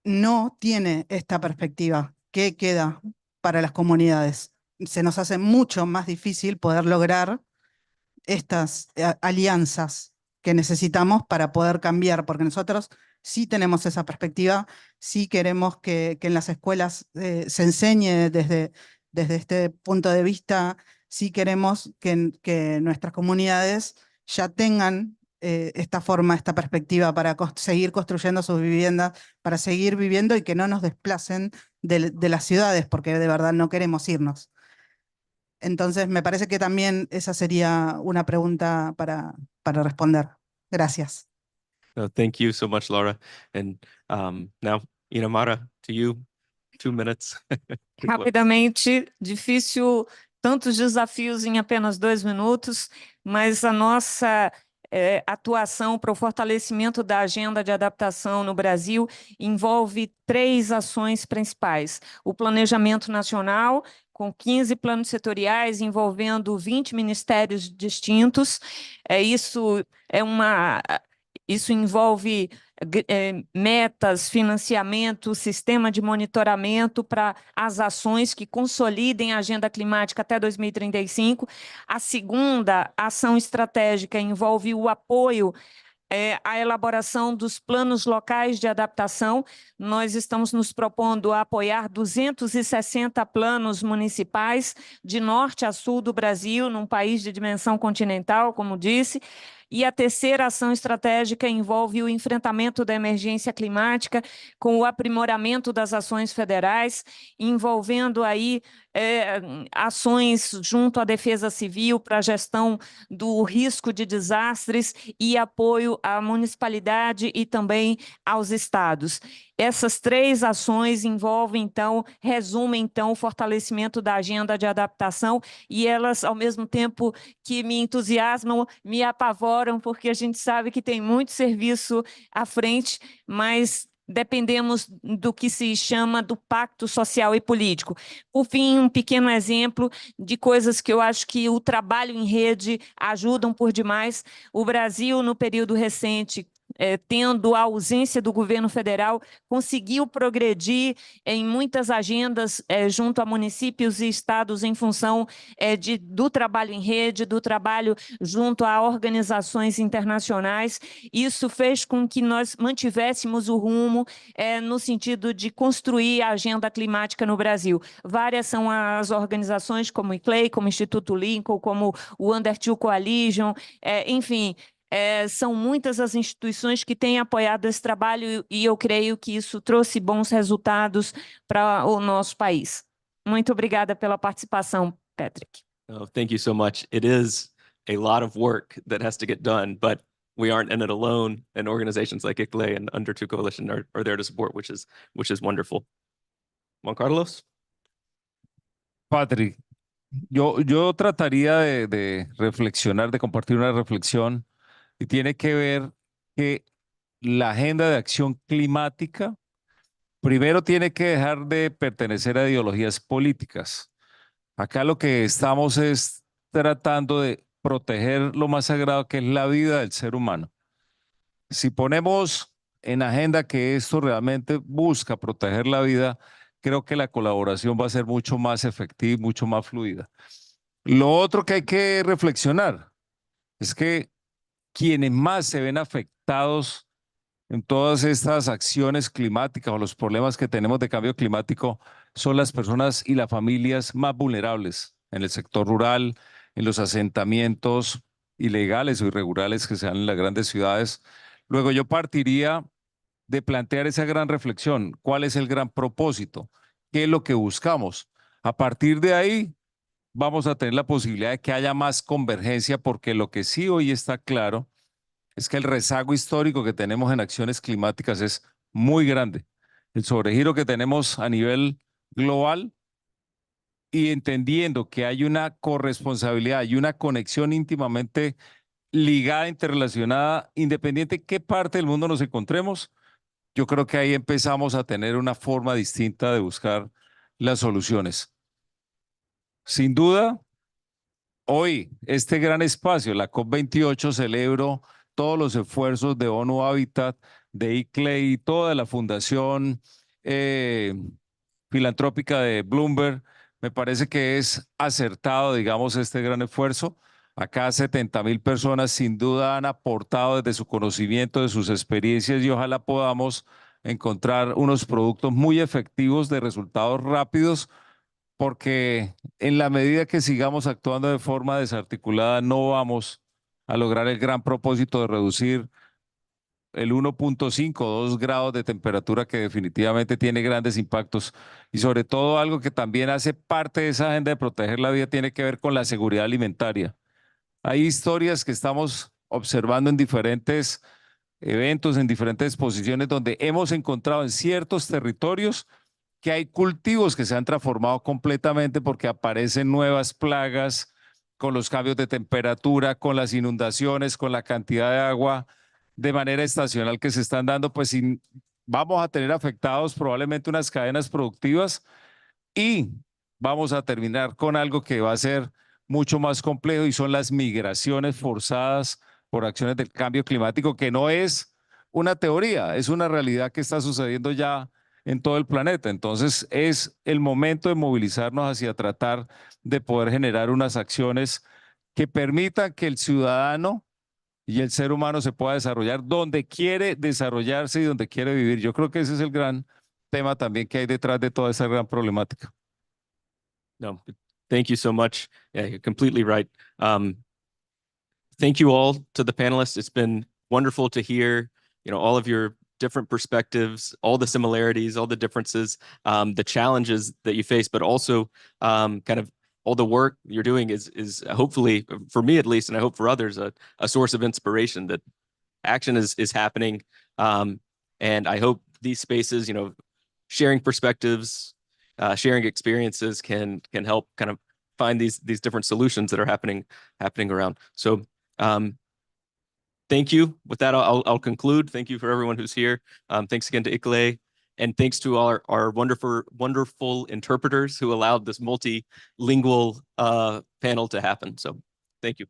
Speaker 3: no tiene esta perspectiva. ¿Qué queda para las comunidades? Se nos hace mucho más difícil poder lograr estas alianzas que necesitamos para poder cambiar, porque nosotros sí tenemos esa perspectiva, sí queremos que en las escuelas se enseñe desde este punto de vista, sí queremos que nuestras comunidades ya tengan esta forma, esta perspectiva para seguir construyendo sus viviendas, para seguir viviendo y que no nos desplacen de las ciudades, porque de verdad no queremos irnos. Entonces, me parece que también esa sería una pregunta para responder. Gracias.
Speaker 1: No, thank you so much, Laura. And now, Inamara, to you, 2 minutes.
Speaker 4: Rapidamente, difícil, tantos desafios em apenas 2 minutos, mas a nossa atuação para o fortalecimento da agenda de adaptação no Brasil envolve 3 ações principais. O planejamento nacional, com 15 planos setoriais envolvendo 20 ministérios distintos. Isso envolve metas, financiamento, sistema de monitoramento para as ações que consolidem a agenda climática até 2035. A segunda ação estratégica envolve o apoio a elaboração dos planos locais de adaptação. Nós estamos nos propondo a apoiar 260 planos municipais de norte a sul do Brasil, num país de dimensão continental, como disse. E a terceira ação estratégica envolve o enfrentamento da emergência climática com o aprimoramento das ações federais, envolvendo aí ações junto à Defesa Civil para a gestão do risco de desastres e apoio à municipalidade e também aos estados. Essas 3 ações resumem, então, o fortalecimento da agenda de adaptação e elas, ao mesmo tempo que me entusiasmam, me apavoram, porque a gente sabe que tem muito serviço à frente, mas dependemos do que se chama do pacto social e político. Por fim, um pequeno exemplo de coisas que eu acho que o trabalho em rede ajudam por demais. O Brasil, no período recente, tendo a ausência do governo federal, conseguiu progredir em muitas agendas junto a municípios e estados em função do trabalho em rede, do trabalho junto a organizações internacionais. Isso fez com que nós mantivéssemos o rumo no sentido de construir a agenda climática no Brasil. Várias são as organizações como o ICLEI, como o Instituto Lincoln, como o Under 2 Coalition, enfim, são muitas as instituições que têm apoiado esse trabalho e eu creio que isso trouxe bons resultados para o nosso país. Muito obrigada pela participação, Patrick.
Speaker 1: Oh, thank you so much. It is a lot of work that has to get done, but we aren't in it alone. And organizations like ICLEI and Under 2 Coalition are there to support, which is wonderful. Juan Carlos?
Speaker 6: Patrick, yo trataría de reflexionar, de compartir una reflexión y tiene que ver que la agenda de acción climática primero tiene que dejar de pertenecer a ideologías políticas. Acá lo que estamos es tratando de proteger lo más sagrado que es la vida del ser humano. Si ponemos en agenda que esto realmente busca proteger la vida, creo que la colaboración va a ser mucho más efectiva y mucho más fluida. Lo otro que hay que reflexionar es que quienes más se ven afectados en todas estas acciones climáticas o los problemas que tenemos de cambio climático son las personas y las familias más vulnerables en el sector rural, en los asentamientos ilegales o irregulares que se dan en las grandes ciudades. Luego yo partiría de plantear esa gran reflexión. ¿Cuál es el gran propósito? ¿Qué es lo que buscamos? A partir de ahí, vamos a tener la posibilidad de que haya más convergencia, porque lo que sí hoy está claro es que el rezago histórico que tenemos en acciones climáticas es muy grande. El sobregiro que tenemos a nivel global y entendiendo que hay una corresponsabilidad y una conexión íntimamente ligada, interrelacionada, independiente de qué parte del mundo nos encontremos, yo creo que ahí empezamos a tener una forma distinta de buscar las soluciones. Sin duda, hoy este gran espacio, la COP28, celebro todos los esfuerzos de ONU Habitat, de ICLEI y toda la fundación filantrópica de Bloomberg. Me parece que es acertado, digamos, este gran esfuerzo. Acá 70.000 personas sin duda han aportado desde su conocimiento, de sus experiencias, y ojalá podamos encontrar unos productos muy efectivos de resultados rápidos, porque en la medida que sigamos actuando de forma desarticulada no vamos a lograr el gran propósito de reducir el 1.5 o 2 grados de temperatura, que definitivamente tiene grandes impactos. Y sobre todo, algo que también hace parte de esa agenda de proteger la vida tiene que ver con la seguridad alimentaria. Hay historias que estamos observando en diferentes eventos, en diferentes exposiciones, donde hemos encontrado en ciertos territorios que hay cultivos que se han transformado completamente porque aparecen nuevas plagas con los cambios de temperatura, con las inundaciones, con la cantidad de agua de manera estacional que se están dando. Pues vamos a tener afectados probablemente unas cadenas productivas, y vamos a terminar con algo que va a ser mucho más complejo, y son las migraciones forzadas por acciones del cambio climático, que no es una teoría, es una realidad que está sucediendo ya en todo el planeta. Entonces es el momento de movilizarnos hacia tratar de poder generar unas acciones que permitan que el ciudadano y el ser humano se pueda desarrollar donde quiere desarrollarse y donde quiere vivir. Yo creo que ese es el gran tema también que hay detrás de toda esa gran problemática.
Speaker 1: No, thank you so much. Yeah, you're completely right. Thank you all to the panelists. It's been wonderful to hear, all of your different perspectives, all the similarities, all the differences, the challenges that you face, but also kind of all the work you're doing is hopefully, for me at least, and I hope for others, a source of inspiration that action is happening. And I hope these spaces, sharing perspectives, sharing experiences can help kind of find these different solutions that are happening around. So thank you. With that, I'll conclude. Thank you for everyone who's here. Thanks again to ICLEI, and thanks to our wonderful interpreters who allowed this multilingual panel to happen. So thank you.